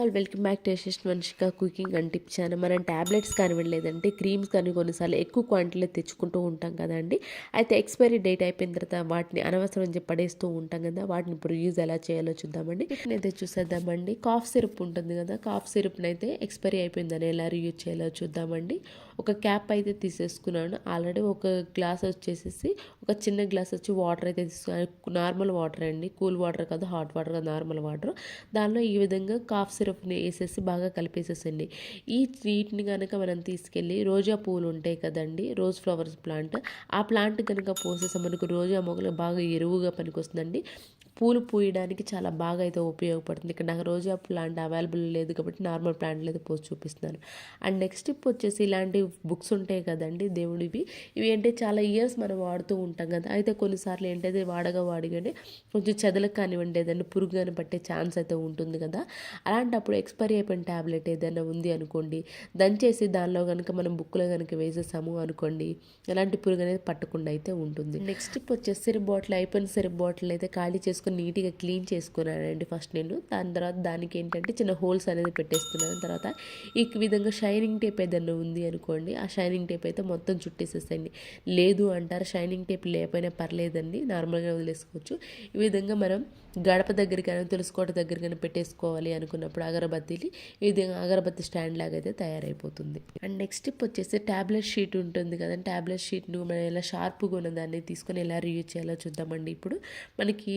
All welcome back to Yashas Vamshika cooking and tip channel. మనం tablets కానివ్వండి లేదంటే క్రీమ్స్ కానీ కొన్నిసార్లు ఎక్కువ క్వాంటిటీలో తెచ్చుకుంటూ ఉంటాం కదండి. అయితే ఎక్స్పైరీ డేట్ అయిపోయిన తర్వాత వాటిని అనవసరం అని చెప్పి పడేస్తూ ఉంటాం కదా. వాటిని ఇప్పుడు యూజ్ ఎలా చేయాలో చూద్దామండి. వీటినైతే చూసేద్దామండి. కాఫ్ సిరప్ ఉంటుంది కదా, కాఫ్ సిరప్ని అయితే ఎక్స్పైరీ అయిపోయిందని ఎలా యూజ్ చేయాలో చూద్దామండి. ఒక క్యాప్ అయితే తీసేసుకున్నాను. ఆల్రెడీ ఒక గ్లాస్ వచ్చేసేసి ఒక చిన్న గ్లాస్ వచ్చి వాటర్ అయితే తీసుకున్నాను. నార్మల్ వాటర్ అండి, కూల్ వాటర్ కాదు, హాట్ వాటర్ కాదు, నార్మల్ వాటర్. దానిలో ఈ విధంగా కాఫ్ సిరప్ని వేసేసి బాగా కలిపేసేసండి. వీటిని కనుక మనం తీసుకెళ్ళి రోజా పూలు ఉంటాయి కదండి, రోజ్ ఫ్లవర్స్ ప్లాంట్, ఆ ప్లాంట్ కనుక పోసేసి మనకు రోజా మొక్కలు బాగా ఎరువుగా పనికొస్తుందండి. పూలు పూయడానికి చాలా బాగా అయితే ఉపయోగపడుతుంది. ఇక్కడ నాకు రోజా ప్లాంట్ అవైలబుల్ లేదు కాబట్టి నార్మల్ ప్లాంట్లు అయితే పోసి చూపిస్తున్నాను. అండ్ నెక్స్ట్ టిప్ వచ్చేసి ఇలాంటి బుక్స్ ఉంటాయి కదండి దేవుడివి, ఇవి అంటే చాలా ఇయర్స్ మనం వాడుతూ ఉంటాం కదా. అయితే కొన్నిసార్లు ఏంటంటే వాడగానే కొంచెం చెదలకు కానివ్వండి ఏదైనా పురుగు కానీ పట్టే ఛాన్స్ అయితే ఉంటుంది కదా. అలాంటప్పుడు ఎక్స్పైరీ అయిపోయిన ట్యాబ్లెట్ ఏదైనా ఉంది అనుకోండి, దంచేసి దానిలో కనుక మనం బుక్లో కనుక వేసేసాము అనుకోండి, ఎలాంటి పురుగు అనేది పట్టకుండా అయితే ఉంటుంది. నెక్స్ట్ టిప్ వచ్చేసి సిరప్ బాటిల్, అయిపోయిన సిరప్ బాటిల్ అయితే ఖాళీ చేసుకుని నీట్గా క్లీన్ చేసుకున్నానండి ఫస్ట్ నేను. దాని తర్వాత దానికి ఏంటంటే చిన్న హోల్స్ అనేది పెట్టేస్తున్నాను. తర్వాత ఈ విధంగా షైనింగ్ టేప్ ఏదైనా ఉంది అనుకోండి, ఆ షైనింగ్ టేప్ అయితే మొత్తం చుట్టేసేసండి. లేదు అంటారు షైనింగ్ టేప్ లేకపోయినా పర్లేదండి, నార్మల్గా వదిలేసుకోవచ్చు. ఈ విధంగా మనం గడప దగ్గరికైనా తులసికోట దగ్గరికైనా పెట్టేసుకోవాలి అనుకున్నప్పుడు అగరబత్తీలు ఈ విధంగా అగరబత్తి స్టాండ్ లాగా అయితే తయారైపోతుంది. అండ్ నెక్స్ట్ టిప్ వచ్చేసి ట్యాబ్లెట్ షీట్ ఉంటుంది కదా, ట్యాబ్లెట్ షీట్ను మనం ఎలా షార్ప్గా ఉన్న దాన్ని తీసుకొని ఎలా రీయూజ్ చేయాలో చూద్దామండి. ఇప్పుడు మనకి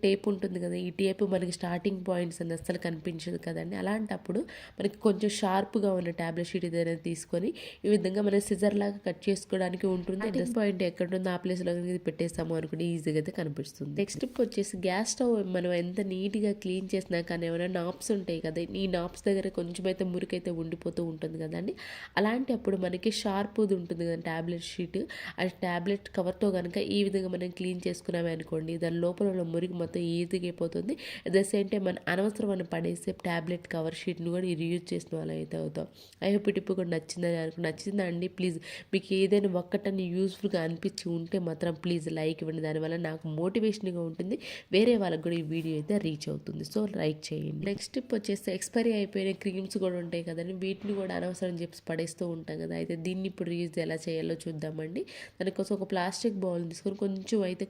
టేప్ ఉంటుంది కదా, ఈ టేప్ మనకి స్టార్టింగ్ పాయింట్స్ అని అస్సలు కనిపించదు కదండి. అలాంటప్పుడు మనకి కొంచెం షార్ప్గా ఉన్న ట్యాబ్లెట్ షీట్ ఏదైనా తీసుకొని ఈ విధంగా మనం సిజర్ లాగా కట్ చేసుకోవడానికి ఉంటుంది. స్టార్టింగ్ పాయింట్ ఎక్కడ ఉందో ఆ ప్లేస్లో పెట్టేస్తాము అనుకుంటే ఈజీగా అయితే కనిపిస్తుంది. నెక్స్ట్ టిప్ వచ్చేసి గ్యాస్ స్టవ్ మనం ఎంత నీట్గా క్లీన్ చేసినా కానీ ఏమైనా నాప్స్ ఉంటాయి కదా, ఈ నాప్స్ దగ్గర కొంచెం అయితే మురికైతే ఉండిపోతూ ఉంటుంది కదండి. అలాంటప్పుడు మనకి షార్ప్ది ఉంటుంది కదా ట్యాబ్లెట్ షీట్, ఆ ట్యాబ్లెట్ కవర్తో కనుక ఈ విధంగా మనం క్లీన్ చేసుకున్నామే అనుకోండి, దాని లోపల ఉన్న మురికి మొత్తం ఈజీగా అయిపోతుంది. అట్ ద సేమ్ టైం మన అనవసరమైన పడేసే ట్యాబ్లెట్ కవర్ షీట్ని కూడా రీయూజ్ చేసిన వాళ్ళు అయితే అవుతాం. ఐ హోప్ టిప్ కూడా నచ్చిందని నచ్చిందా అండి? ప్లీజ్ మీకు ఏదైనా ఒక్కటని యూస్ఫుల్గా అనిపించి ఉంటే మాత్రం ప్లీజ్ లైక్ ఇవ్వండి. దానివల్ల నాకు మోటివేషన్గా ఉంటుంది, వేరే వాళ్ళకి కూడా ఈ వీడియో అయితే రీచ్ అవుతుంది. సో లైక్ చేయండి. నెక్స్ట్ టిప్ వచ్చేసి ఎక్స్పైరీ అయిపోయిన క్రీమ్స్ కూడా ఉంటాయి కదండి, వీటిని కూడా అనవసరం చెప్పి పడేస్తూ ఉంటాం కదా. అయితే దీన్ని ఇప్పుడు రీయూజ్ ఎలా చేయాలో చూద్దామండి. దానికోసం ఒక ప్లాస్టిక్ బౌల్ తీసుకొని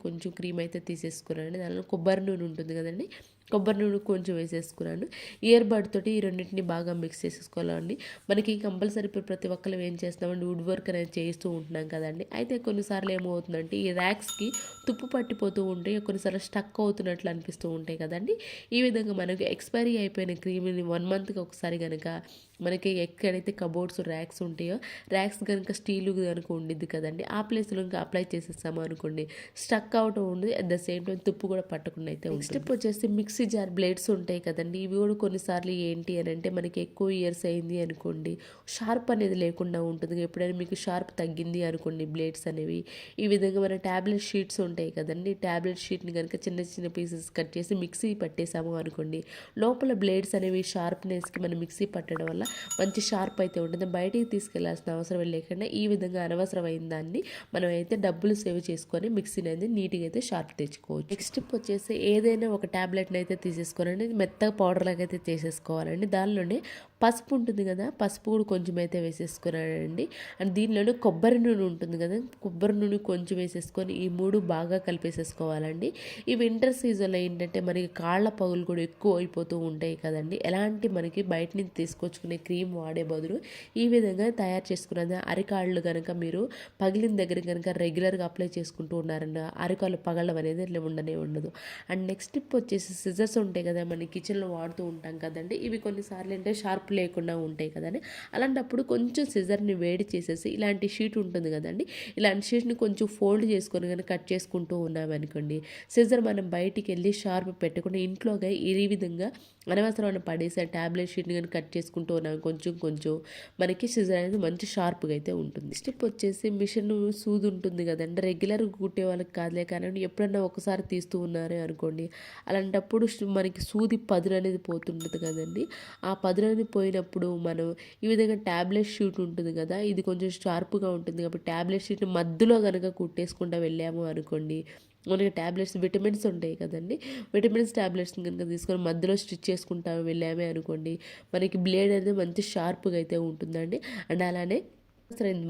కొంచెం క్రీమ్ అయితే తీసేసుకున్నాను. దానిలో కొబ్బరి నూనె ఉంటుంది కదండి, కొబ్బరి నూనె కొంచెం వేసేసుకున్నాను. ఇయర్ బడ్ తోటి ఈ రెండింటిని బాగా మిక్స్ చేసేసుకోవాలండి. మనకి కంపల్సరీ ఇప్పుడు ప్రతి ఒక్కరు ఏం చేస్తామండి, వుడ్ వర్క్ అనేది చేస్తూ ఉంటున్నాం కదండి. అయితే కొన్నిసార్లు ఏమవుతుందంటే ఈ ర్యాక్స్కి తుప్పు పట్టిపోతూ ఉంటాయి, కొన్నిసార్లు స్టక్ అవుతున్నట్లు అనిపిస్తూ ఉంటాయి కదండి. ఈ విధంగా మనకు ఎక్స్పైరీ అయిపోయిన క్రీమ్ని 1 మంత్కి ఒకసారి కనుక మనకి ఎక్కడైతే కబోర్డ్స్ ర్యాక్స్ ఉంటాయో, ర్యాక్స్ కనుక స్టీలు కనుక ఉండిద్ది కదండి, ఆ ప్లేస్లో ఇంకా అప్లై చేసేస్తాము అనుకోండి, స్టక్ అవటం ఉండదు, అట్ ద సేమ్ టైం తుప్పు కూడా పట్టకుండా అయితే ఉంటుంది. నెక్స్ట్ వచ్చేసి మిక్సీ జార్ బ్లేడ్స్ ఉంటాయి కదండి, ఇవి కూడా కొన్నిసార్లు ఏంటి అని అంటే మనకి ఎక్కువ ఇయర్స్ అయింది అనుకోండి, షార్ప్ అనేది లేకుండా ఉంటుంది. ఎప్పుడైనా మీకు షార్ప్ తగ్గింది అనుకోండి బ్లేడ్స్ అనేవి, ఈ విధంగా మన ట్యాబ్లెట్ షీట్స్ ఉంటాయి కదండి, ట్యాబ్లెట్ షీట్ని కనుక చిన్న పీసెస్ కట్ చేసి మిక్సీ పట్టేసాము అనుకోండి, లోపల బ్లేడ్స్ అనేవి షార్ప్నెస్కి మనం మిక్సీ పట్టడం వల్ల మంచి షార్ప్ అయితే ఉంటుంది. బయటికి తీసుకెళ్లాల్సిన అవసరం లేకుండా ఈ విధంగా అనవసరమైన దాన్ని మనం అయితే డబ్బులు సేవ్ చేసుకొని మిక్సీని అయితే నీట్గా అయితే షార్ప్ తెచ్చుకోవచ్చు. నెక్స్ట్ టిప్ వచ్చేసి ఏదైనా ఒక ట్యాబ్లెట్ని అయితే తీసేసుకోవాలండి, మెత్తగా పౌడర్ లాగా అయితే చేసేసుకోవాలండి. దానిలోనే పసుపు ఉంటుంది కదా, పసుపు కూడా కొంచెం అయితే వేసేసుకున్నానండి. అండ్ దీనిలోనే కొబ్బరి నూనె ఉంటుంది కదా, కొబ్బరి నూనె కొంచెం వేసేసుకొని ఈ మూడు బాగా కలిపేసేసుకోవాలండి. ఈ వింటర్ సీజన్లో ఏంటంటే మనకి కాళ్ళ పగులు కూడా ఎక్కువ అయిపోతూ ఉంటాయి కదండి. ఎలాంటి మనకి బయట నుంచి తీసుకొచ్చుకునే క్రీమ్ వాడే బదులు ఈ విధంగా తయారు చేసుకున్నది అరికాళ్ళు కనుక మీరు పగిలిన దగ్గర కనుక రెగ్యులర్గా అప్లై చేసుకుంటూ ఉన్నారండి, అరికాళ్ళు పగలడం అనేది ఉండదు. అండ్ నెక్స్ట్ టిప్ వచ్చేసి సిజర్స్ ఉంటాయి కదా, మన కిచెన్లో వాడుతూ ఉంటాం కదండి, ఇవి కొన్నిసార్లు అంటే షార్ప్ లేకుండా ఉంటాయి కదండి. అలాంటప్పుడు కొంచెం సిజర్ని వేడి చేసేసి ఇలాంటి షీట్ ఉంటుంది కదండి, ఇలాంటి షీట్ని కొంచెం ఫోల్డ్ చేసుకొని కానీ కట్ చేసుకుంటూ ఉన్నామనుకోండి, సిజర్ మనం బయటికి వెళ్ళి షార్ప్ పెట్టకుండా ఇంట్లోగా ఈ విధంగా అనవసరమైన పడేసే ట్యాబ్లెట్ షీట్ని కానీ కట్ చేసుకుంటూ ఉన్నాం కొంచెం మనకి సిజర్ అనేది మంచి షార్ప్గా అయితే ఉంటుంది. స్టెప్ వచ్చేసి మిషన్ సూది ఉంటుంది కదండి, రెగ్యులర్గా కుట్టే వాళ్ళకి కాదులే కానీ ఎప్పుడన్నా ఒకసారి తీస్తూ ఉన్నారే అనుకోండి, అలాంటప్పుడు మనకి సూది పదును అనేది పోతుంటుంది కదండి. ఆ పదును అనేది పోయినప్పుడు మనం ఈ విధంగా ట్యాబ్లెట్ షీట్ ఉంటుంది కదా, ఇది కొంచెం షార్ప్గా ఉంటుంది కాబట్టి ట్యాబ్లెట్ షీట్ని మధ్యలో కనుక కుట్టేసుకుంటూ వెళ్ళాము అనుకోండి, మనకి ట్యాబ్లెట్స్ విటమిన్స్ ఉంటాయి కదండి, విటమిన్స్ ట్యాబ్లెట్స్ని కనుక తీసుకొని మధ్యలో స్టిచ్ చేసుకుంటా వెళ్ళామే అనుకోండి, మనకి బ్లేడ్ అనేది మంచి షార్ప్గా అయితే ఉంటుందండి. అండ్ అలానే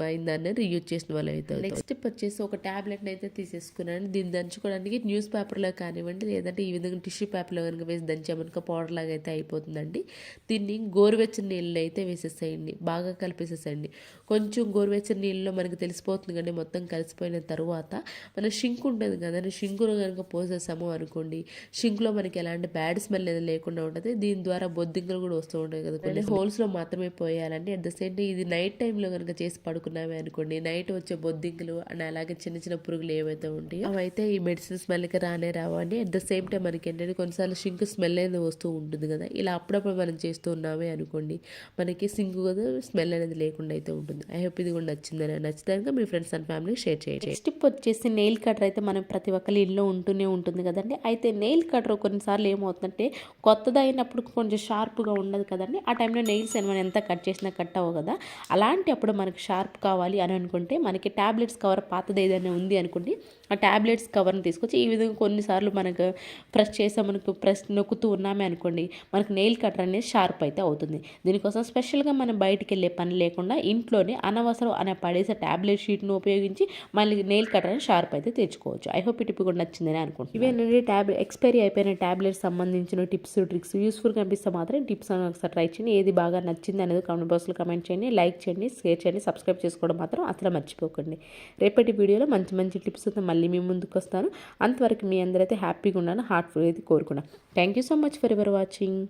అయిందాన్ని రీయూజ్ చేసిన వాళ్ళు అయితే. నెక్స్ట్ స్టెప్ వచ్చేసి ఒక ట్యాబ్లెట్ని అయితే తీసేసుకున్నాను. దీన్ని దంచుకోవడానికి న్యూస్ పేపర్లో కానివ్వండి, లేదంటే ఈ విధంగా టిష్యూ పేపర్లో కనుక వేసి దంచామనుకో పౌడర్ లాగా అయితే అయిపోతుందండి. దీన్ని గోరువెచ్చని నీళ్ళు అయితే వేసేసేయండి, బాగా కలిపేసేసేయండి. కొంచెం గోరువెచ్చని నీళ్ళలో మనకి తెలిసిపోతుంది కానీ మొత్తం కలిసిపోయిన తర్వాత మన షింక్ ఉంటుంది కదండి, షింకులో కనుక పోసేసాము అనుకోండి, షింక్లో మనకి ఎలాంటి బ్యాడ్ స్మెల్ అనేది లేకుండా ఉంటుంది. దీని ద్వారా బొద్దింకలు కూడా వస్తూ ఉంటాయి కదా, కొన్ని హోల్స్లో మాత్రమే పోయాలండి. అట్ ద సేమ్ టైం ఇది నైట్ టైంలో కనుక చేసి పడుకున్నామే అనుకోండి, నైట్ వచ్చే బొద్దింకలు అండ్ అలాగే చిన్న చిన్న పురుగులు ఏవైతే ఉంటాయో అవైతే ఈ మెడిసిన్ స్మెల్కి రానే రావండి. అట్ ద సేమ్ టైం మనకి ఏంటంటే కొన్నిసార్లు సింక్ స్మెల్ అనేది వస్తూ ఉంటుంది కదా, ఇలా అప్పుడప్పుడు మనం చేస్తూ ఉన్నామే అనుకోండి, మనకి సింక్ కదా స్మెల్ అనేది లేకుండా అయితే ఉంటుంది. ఐ హోప్ ఇది కూడా నచ్చిందని, నచ్చితే మీ ఫ్రెండ్స్ అండ్ ఫ్యామిలీకి షేర్ చేయండి. నెక్స్ట్ టిప్ వచ్చేసి నెయిల్ కటర్ అయితే మనం ప్రతి ఒక్కరి ఇల్లు ఉంటూనే ఉంటుంది కదండి. అయితే నెయిల్ కటర్ కొన్నిసార్లు ఏమవుతుందంటే కొత్తది అయినప్పుడు కొంచెం షార్ప్గా ఉండదు కదండి, ఆ టైంలో నెయిల్స్ మనం ఎంత కట్ చేసినా కట్ అవ్వవు కదా. అలాంటి అప్పుడు మనకి షార్ప్ కావాలి అని అనుకుంటే మనకి ట్యాబ్లెట్స్ కవర్ పాతది ఏదైనా ఉంది అనుకోండి, ఆ ట్యాబ్లెట్స్ కవర్ని తీసుకొచ్చి ఈ విధంగా కొన్నిసార్లు మనకు ప్రెస్ చేసా మనకు ప్రెస్ నొక్కుతూ ఉన్నామే అనుకోండి, మనకు నెయిల్ కటర్ అనేది షార్ప్ అయితే అవుతుంది. దీనికోసం స్పెషల్గా మనం బయటికి వెళ్ళే పని లేకుండా ఇంట్లోనే అనవసరం అనే పడేసే ట్యాబ్లెట్ షీట్ను ఉపయోగించి మళ్ళీ నెయిల్ కటర్ అని షార్ప్ అయితే తెచ్చుకోవచ్చు. ఐ హోప్ ఈ టిప్ కూడా నచ్చిందని అనుకుంటున్నాను. ఇవేనండి ఎక్స్పైరీ అయిపోయిన ట్యాబ్లెట్స్ సంబంధించిన టిప్స్ ట్రిక్స్. యూస్ఫుల్ కనిపిస్తే మాత్రం టిప్స్ అని ఒకసారి ట్రై చేయండి. ఏది బాగా నచ్చింది అనేది కామెంట్ బాక్స్లో కమెంట్ చేయండి, లైక్ చేయండి, షేర్ చేయండి, సబ్స్క్రైబ్ చేసుకోవడం మాత్రం అసలు మర్చిపోకండి. రేపటి వీడియోలో మంచి మంచి టిప్స్ మళ్ళీ మీ ముందుకు వస్తాను. అంతవరకు మీ అందరైతే హ్యాపీగా ఉండాలని హార్ట్ఫుల్ అయితే కోరుకున్నాను. Thank you so much for ever watching.